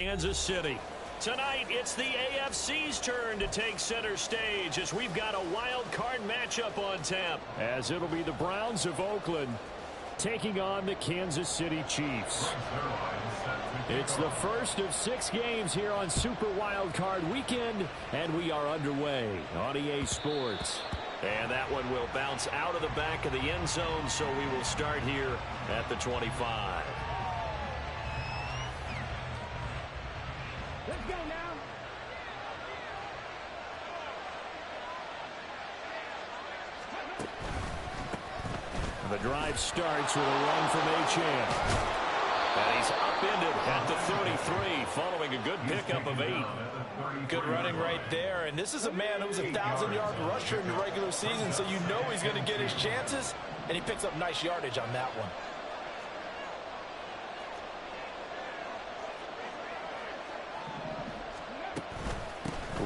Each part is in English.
Kansas City. Tonight, it's the AFC's turn to take center stage as we've got a wild card matchup on tap. As it'll be the Browns of Oakland taking on the Kansas City Chiefs. It's the first of 6 games here on Super Wild Card Weekend, and we are underway on EA Sports. And that one will bounce out of the back of the end zone, so we will start here at the 25. Let's go now. The drive starts with a run from Achane. And he's upended at the 33 following a good pickup of 8. Good running right there. And this is a man who's a 1,000-yard rusher in the regular season, so you know he's going to get his chances. And he picks up nice yardage on that one.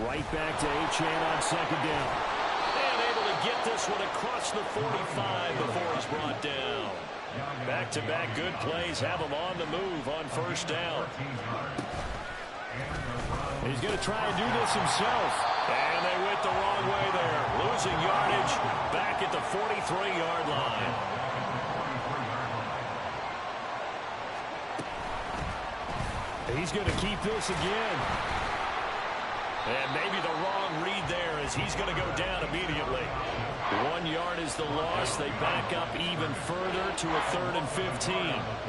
Right back to Achane on second down. And able to get this one across the 45 before he's brought down. Back-to-back good plays have him on the move on first down. He's going to try and do this himself. And they went the wrong way there. Losing yardage back at the 43-yard line. He's going to keep this again. And maybe the wrong read there as he's going to go down immediately. 1 yard is the loss. They back up even further to a 3rd and 15.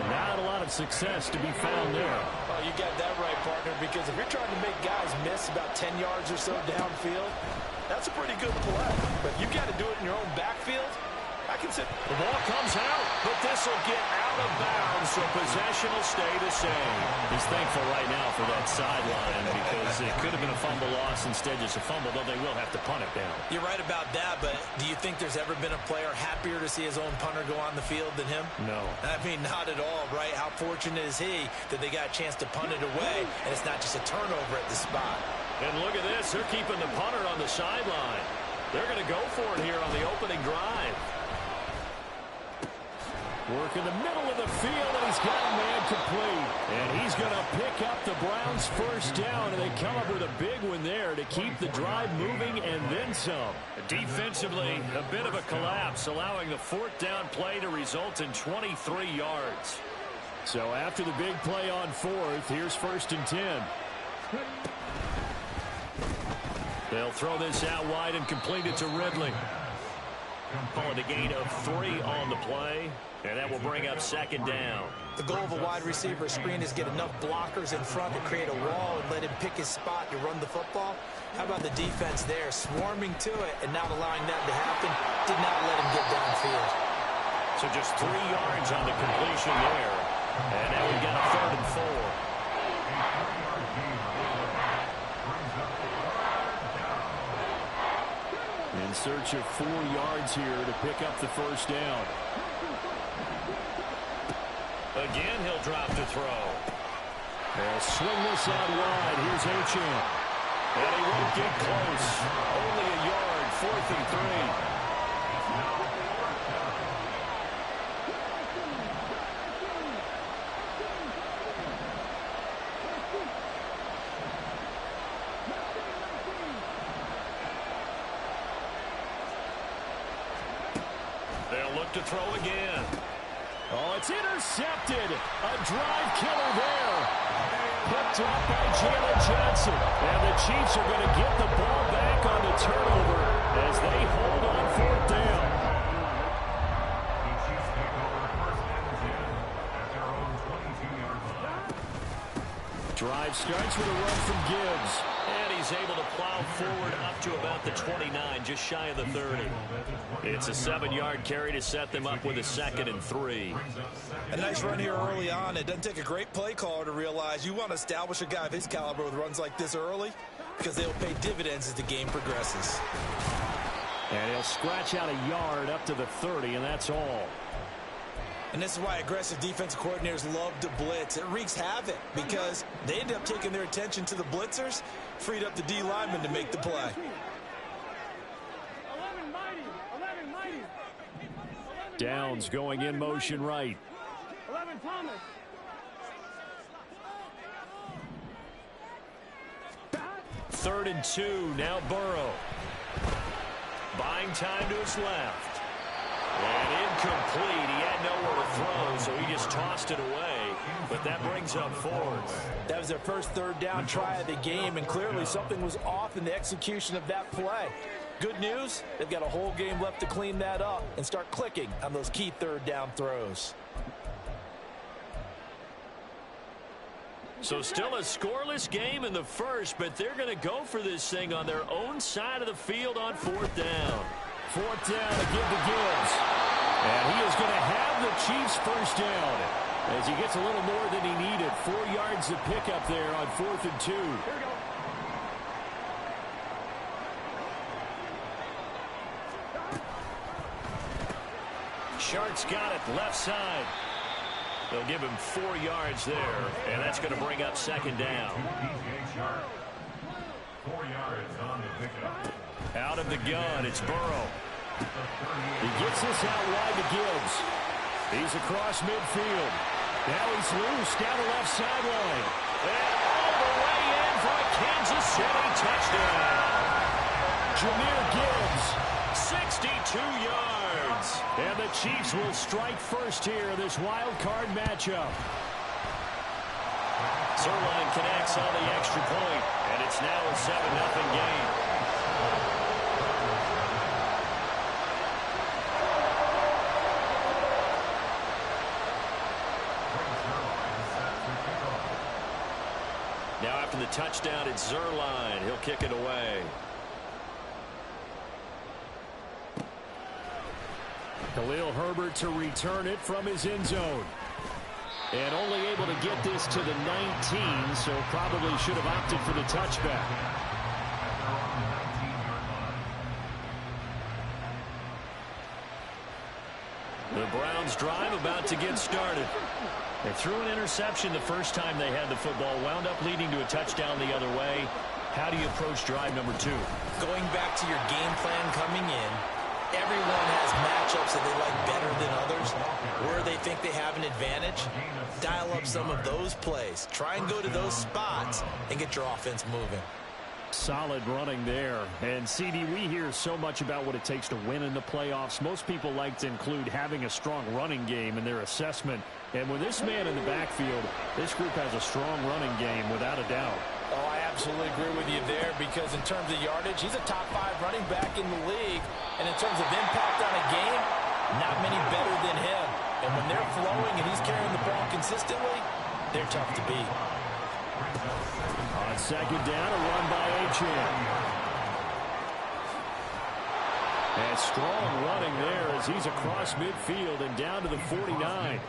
Not a lot of success to be found there. Oh, you got that right, partner, because if you're trying to make guys miss about 10 yards or so downfield, that's a pretty good play. But you got to do it in your own backfield. I can sit. The ball comes out, but this will get out of bounds, so possession will stay the same. He's thankful right now for that sideline because it could have been a fumble loss, instead just a fumble, though they will have to punt it down. You're right about that, but do you think there's ever been a player happier to see his own punter go on the field than him? No. I mean, not at all, right? How fortunate is he that they got a chance to punt it away, and it's not just a turnover at the spot. And look at this. They're keeping the punter on the sideline. They're going to go for it here on the opening drive. Work in the middle of the field, and he's got a man complete. And he's going to pick up the Browns' first down, and they come up with a big one there to keep the drive moving and then some. Defensively, a bit of a collapse, allowing the 4th down play to result in 23 yards. So after the big play on 4th, here's 1st and 10. They'll throw this out wide and complete it to Ridley. Calling a gain of 3 on the play, and that will bring up 2nd down. The goal of a wide receiver screen is get enough blockers in front to create a wall and let him pick his spot to run the football. How about the defense there, swarming to it and not allowing that to happen? Did not let him get downfield. So just 3 yards on the completion there, and now we've got a 3rd and 4. In search of 4 yards here to pick up the first down. Again, he'll drop to throw. They'll swing this out wide. Here's Achane. And he won't get close. Only a yard, 4th and 3. To throw again. Oh, it's intercepted. A drive killer there. Picked up by Jalen Johnson. And the Chiefs are going to get the ball back on the turnover as they hold on 4th down. Drive starts with a run from Gibbs. And he's able to plow forward up to about the 29, just shy of the 30. It's a 7-yard carry to set them up with a 2nd and 3. A nice run here early on. It doesn't take a great play caller to realize you want to establish a guy of his caliber with runs like this early because they'll pay dividends as the game progresses. And he'll scratch out a yard up to the 30, and that's all. And this is why aggressive defensive coordinators love to blitz. It wreaks havoc because they end up taking their attention to the blitzers, freed up the D lineman to make the play. 11 mighty. Downs going in motion right. 11 Thomas. 3rd and 2. Now Burrow. Buying time to his left. And incomplete. He had nowhere to throw, so he just tossed it away. But that brings up 4th. That was their first 3rd down try of the game, and clearly something was off in the execution of that play. Good news, they've got a whole game left to clean that up and start clicking on those key 3rd down throws. So still a scoreless game in the first, but they're going to go for this thing on their own side of the field on 4th down. 4th down to give to Gibbs. And he is going to have the Chiefs first down as he gets a little more than he needed. 4 yards to pick up there on 4th and 2. Here we go. Sharks got it left side. They'll give him 4 yards there, and that's going to bring up 2nd down. 4 yards on the pickup. Out of the gun, it's Burrow. He gets this out wide to Gibbs. He's across midfield. Now he's loose down the left sideline. And all the way in for a Kansas City touchdown. Jahmyr Gibbs. 62 yards. And the Chiefs will strike first here in this wild card matchup. Zuerlein connects on the extra point, and it's now a 7-0 game. Now after the touchdown, it's Zuerlein. He'll kick it away. Khalil Herbert to return it from his end zone. And only able to get this to the 19, so probably should have opted for the touchback. The Browns drive about to get started. They threw an interception the first time they had the football, wound up leading to a touchdown the other way. How do you approach drive number 2? Going back to your game plan coming in, everyone has matchups that they like better than others, where they think they have an advantage. Dial up some of those plays. Try and go to those spots and get your offense moving. Solid running there. And, CD, we hear so much about what it takes to win in the playoffs. Most people like to include having a strong running game in their assessment. And with this man in the backfield, this group has a strong running game without a doubt. Oh, I absolutely agree with you there, because in terms of yardage, he's a top 5 running back in the league. And in terms of impact on a game, not many better than him. And when they're flowing and he's carrying the ball consistently, they're tough to beat. On 2nd down, a run by Achane. And strong running there as he's across midfield and down to the 49.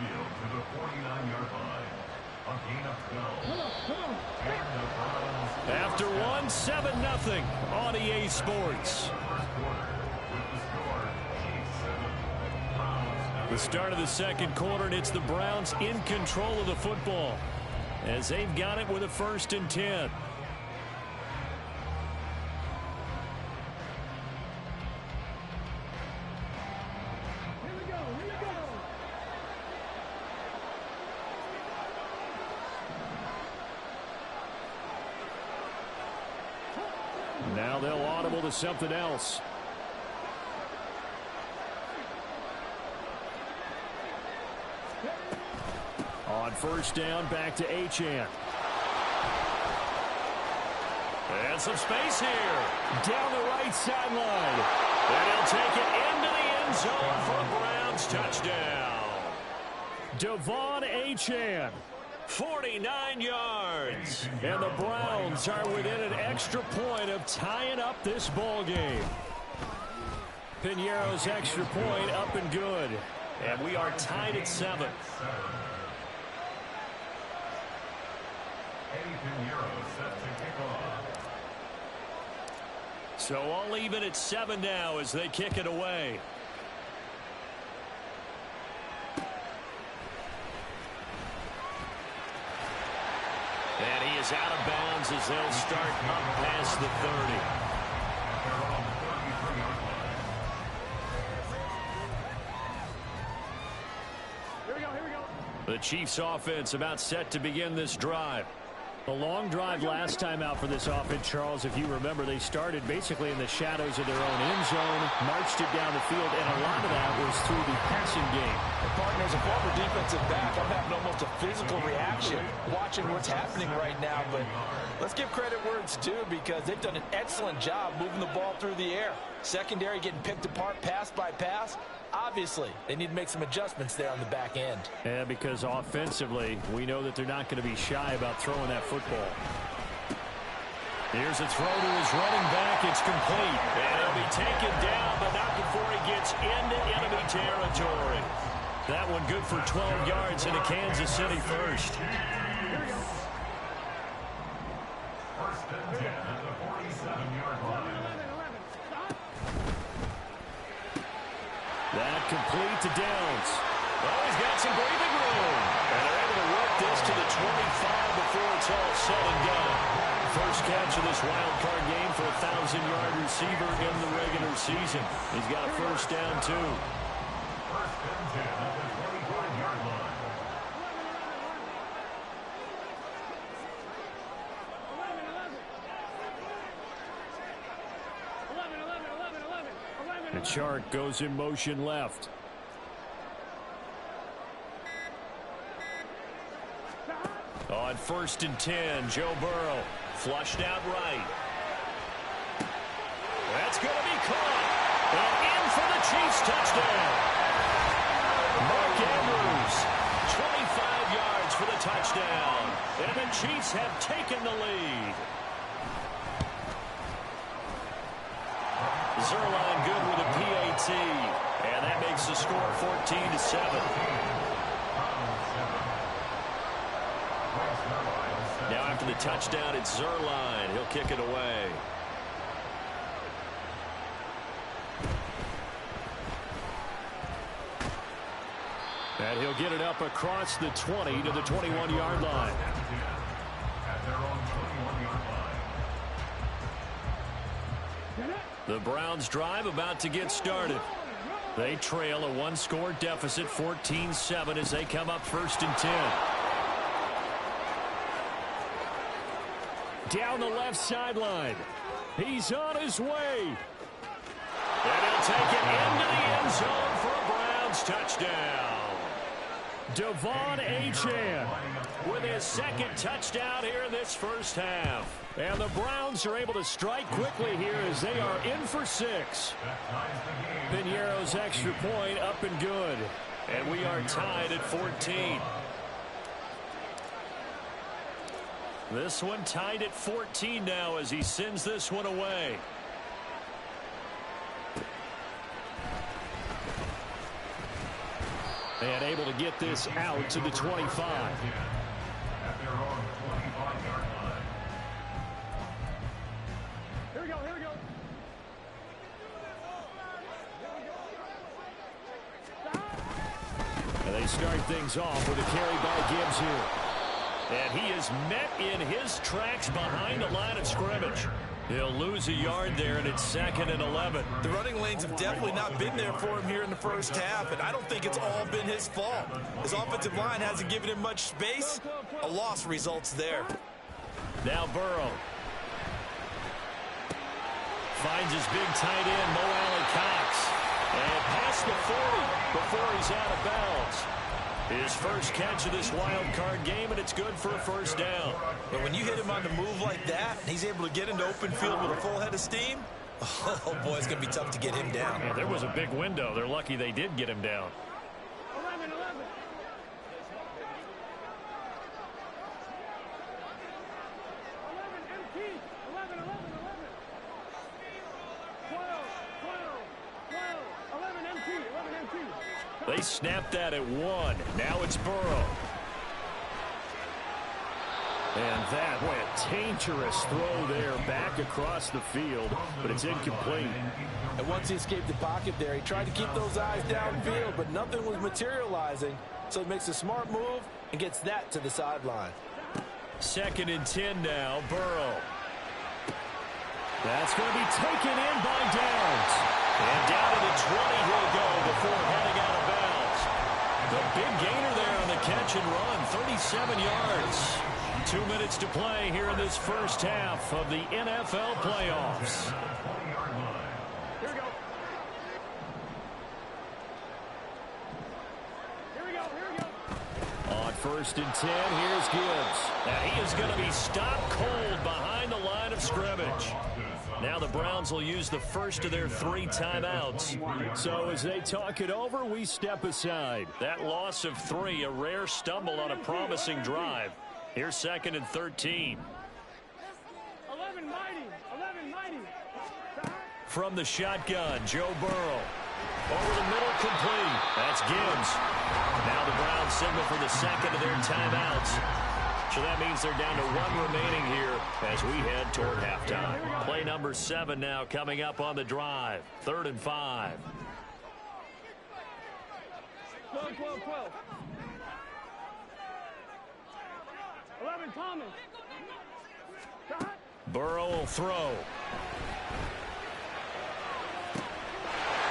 After one, 7-0 on EA Sports. The start of the second quarter, and it's the Browns in control of the football as they've got it with a 1st and 10. Now they'll audible to something else. On 1st down, back to Achane. And some space here. Down the right sideline. And he'll take it into the end zone for a Browns touchdown. Devon Achane. 49 yards. And the Browns are within an extra point of tying up this ball game. Piñeiro's extra point up and good. And we are tied at 7. So all even at 7 now as they kick it away. And he is out of bounds as they'll start up past the 30. The Chiefs offense about set to begin this drive. A long drive last time out for this offense, Charles. If you remember, they started basically in the shadows of their own end zone, marched it down the field, and a lot of that was through the passing game. Partners, a former defensive back, I'm having almost a physical reaction watching what's happening right now. But let's give credit where it's due, because they've done an excellent job moving the ball through the air. Secondary getting picked apart pass by pass. Obviously, they need to make some adjustments there on the back end. Yeah, because offensively, we know that they're not going to be shy about throwing that football. Here's a throw to his running back. It's complete. And he'll be taken down, but not before he gets into enemy territory. That one good for 12 yards into Kansas City first. First and 10 at the 47-yard line. That complete to Downs. Well, he's got some breathing room. And they're able to work this to the 25 before it's all said and done. First catch of this wild card game for a 1,000-yard receiver in the regular season. He's got a first down, too. First and 10 at the 25-yard line. The Chark goes in motion left. On first and 10, Joe Burrow flushed out right. That's going to be caught. And in for the Chiefs touchdown. Mark Andrews, 25 yards for the touchdown. And the Chiefs have taken the lead. Zuerlein good with a PAT, and that makes the score 14-7. Now after the touchdown, it's Zuerlein. He'll kick it away. And he'll get it up across the 20 to the 21-yard line. At their own 21-yard line. The Browns drive about to get started. They trail a one-score deficit, 14-7, as they come up first and 10. Down the left sideline. He's on his way. And he'll take it into the end zone for a Browns touchdown. Devon Achane with his second touchdown here in this first half. And the Browns are able to strike quickly here as they are in for 6. Piñeiro's extra point up and good. And we are tied at 14. This one tied at 14 now as he sends this one away. And able to get this out to the 25. At their own 25-yard line. Here we go, here we go. And they start things off with a carry by Gibbs here. And he is met in his tracks behind the line of scrimmage. He'll lose a yard there, and it's 2nd and 11. The running lanes have definitely not been there for him here in the first half, and I don't think it's all been his fault. His offensive line hasn't given him much space. A loss results there. Now Burrow finds his big tight end, Mo Alley-Cox. And past the 40 before he's out of bounds. His first catch of this wild card game, and it's good for a first down. But when you hit him on the move like that, and he's able to get into open field with a full head of steam, oh boy, it's going to be tough to get him down. Yeah, there was a big window. They're lucky they did get him down. 11, 11. 11, 11, 11. 12, 11 empty, 11 empty. They snapped that at 1. Now it's Burrow. And that went dangerous throw there back across the field, but it's incomplete. And once he escaped the pocket there, he tried to keep those eyes downfield, but nothing was materializing. So he makes a smart move and gets that to the sideline. 2nd and 10 now, Burrow. That's going to be taken in by Downs. And down to the 20 he'll go before heading out of bounds. The big gainer there on the catch and run, 37 yards. 2 minutes to play here in this first half of the NFL playoffs. Here we go. Here we go. Here we go. On 1st and 10, here's Gibbs. And he is going to be stopped cold behind the line of scrimmage. Now the Browns will use the first of their 3 timeouts. So as they talk it over, we step aside. That loss of 3, a rare stumble on a promising drive. Here's 2nd and 13. 11 mighty. From the shotgun, Joe Burrow. Over the middle, complete. That's Gibbs. Now the Browns signal for the 2nd of their timeouts. So that means they're down to 1 remaining here as we head toward halftime. Play number 7 now coming up on the drive. 3rd and 5. 12. 11, Thomas. Burrow will throw.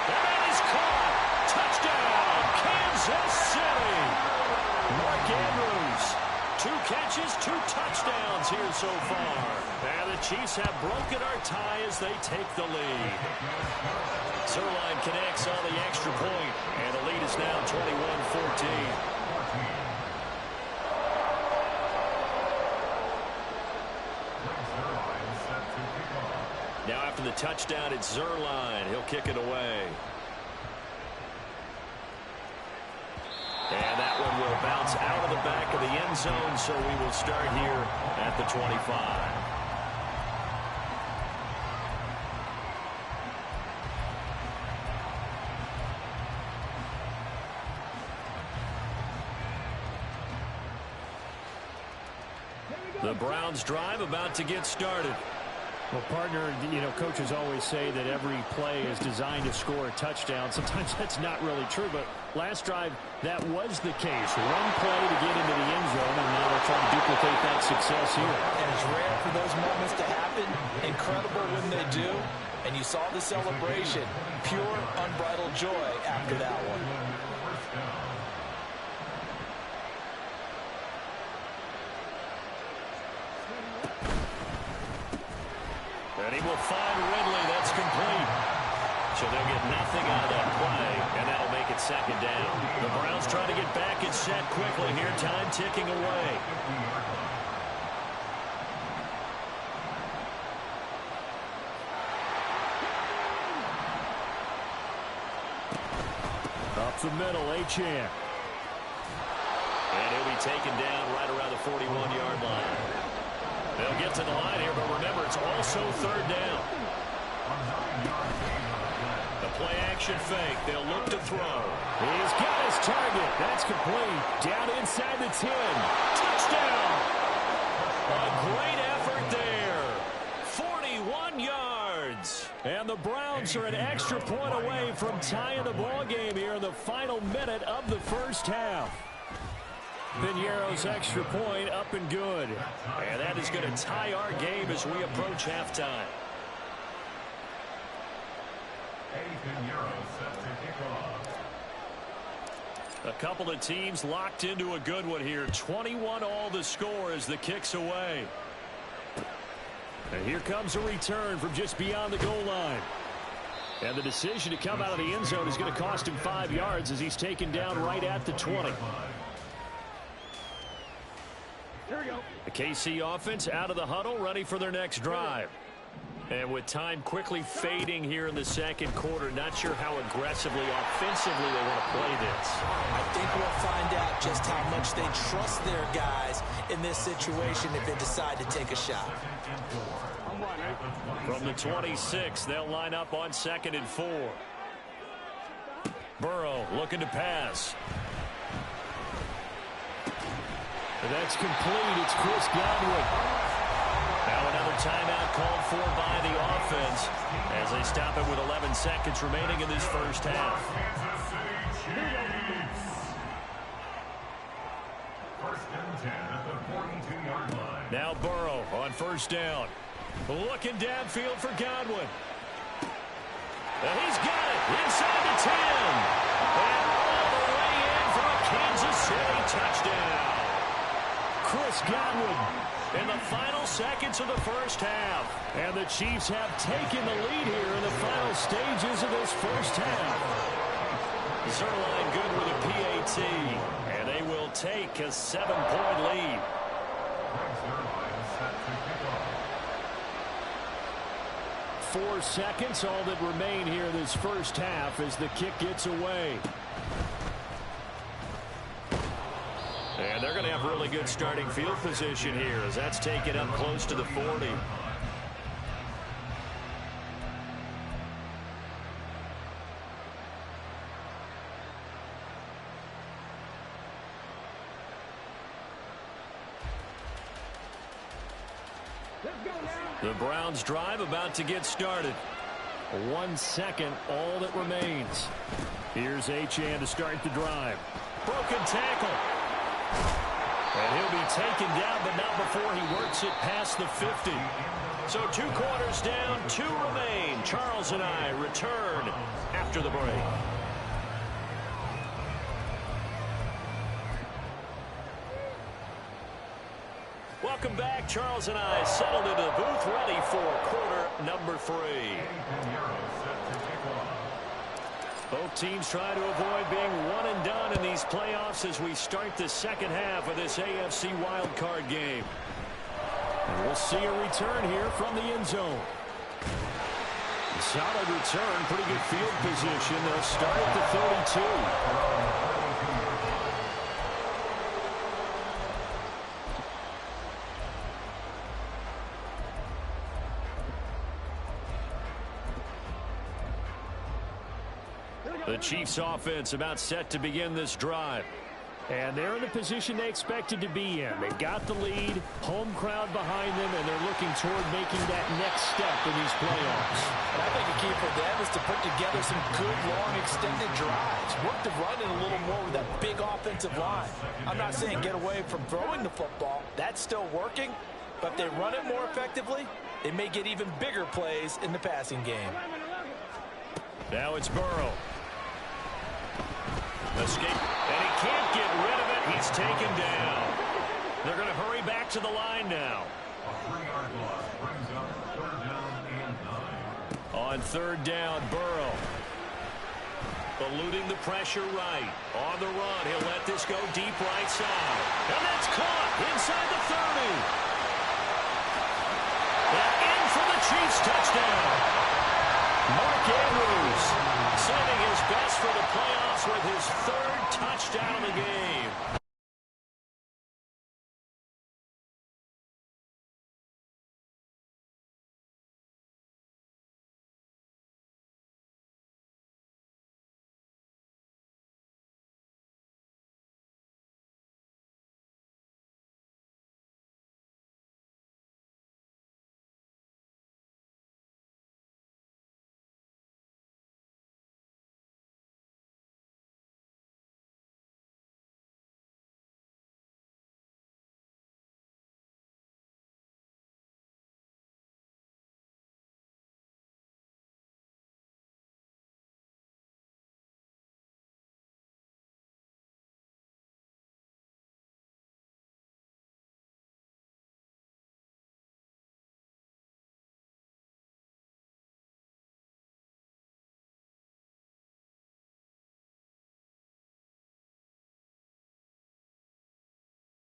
That is caught. Touchdown, Kansas City. Mark Andrews. 2 catches, 2 touchdowns here so far. And the Chiefs have broken our tie as they take the lead. Zerline connects on the extra point, and the lead is now 21-14. Now after the touchdown, it's Zerline. He'll kick it away. And that one will bounce out of the back of the end zone, so we will start here at the 25. The Browns drive about to get started. Well, partner, coaches always say that every play is designed to score a touchdown. Sometimes that's not really true, but last drive, that was the case. 1 play to get into the end zone, and now they're trying to duplicate that success here. And it's rare for those moments to happen. Incredible when they do. And you saw the celebration. Pure, unbridled joy after that one. And he will find Ridley. That's complete. So they'll get nothing out of that play, and that'll make it 2nd down. The Browns trying to get back and set quickly here. Time ticking away. Up the middle, Achane. And he'll be taken down right around the 41-yard line. They'll get to the line here, but remember, it's also 3rd down. The play-action fake. They'll look to throw. He's got his target. That's complete. Down inside the 10. Touchdown! A great effort there. 41 yards. And the Browns are an extra point away from tying the ball game here in the final minute of the first half. Piñeiro's extra point up and good. And that is going to tie our game as we approach halftime. A couple of teams locked into a good one here. 21 all the score as the kick's away. And here comes a return from just beyond the goal line. And the decision to come out of the end zone is going to cost him 5 yards as he's taken down right at the 20. Here we go. The KC offense out of the huddle, ready for their next drive. And with time quickly fading here in the 2nd quarter, not sure how aggressively, offensively they want to play this. I think we'll find out just how much they trust their guys in this situation if they decide to take a shot. From the 26, they'll line up on 2nd and 4. Burrow looking to pass. That's complete. It's Chris Godwin. Now another timeout called for by the offense as they stop it with 11 seconds remaining in this first half. Now Burrow on 1st down. Looking downfield for Godwin. And he's got it inside the 10. And all the way in for a Kansas City touchdown. Chris Godwin. In the final seconds of the first half. And the Chiefs have taken the lead here in the final stages of this first half. Zuerlein good with a PAT. And they will take a 7-point lead. 4 seconds, all that remain here in this first half as the kick gets away. And they're going to have really good starting field position here as that's taken up close to the 40. The Browns drive about to get started. 1 second, all that remains. Here's Achane to start the drive. Broken tackle. And he'll be taken down, but not before he works it past the 50. So 2 quarters down, 2 remain. Charles and I return after the break. Welcome back. Charles and I settled into the booth, ready for quarter number 3. Both teams try to avoid being one and done in these playoffs as we start the second half of this AFC wildcard game. And we'll see a return here from the end zone. Solid return, pretty good field position. They'll start at the 32. The Chiefs offense about set to begin this drive. And they're in the position they expected to be in. They've got the lead, home crowd behind them, and they're looking toward making that next step in these playoffs. And I think the key for them is to put together some good, long, extended drives. Work the run in a little more with that big offensive line. I'm not saying get away from throwing the football. That's still working. But if they run it more effectively, they may get even bigger plays in the passing game. Now it's Burrow. Escape, and he can't get rid of it. He's taken down. They're going to hurry back to the line now. A 3-yard loss brings up 3rd down and 9. On 3rd down, Burrow. Eluding the pressure right. On the run, he'll let this go deep right side. And that's caught inside the 30. And in for the Chiefs touchdown. Mark Andrews saving his best for the playoffs with his 3rd touchdown of the game.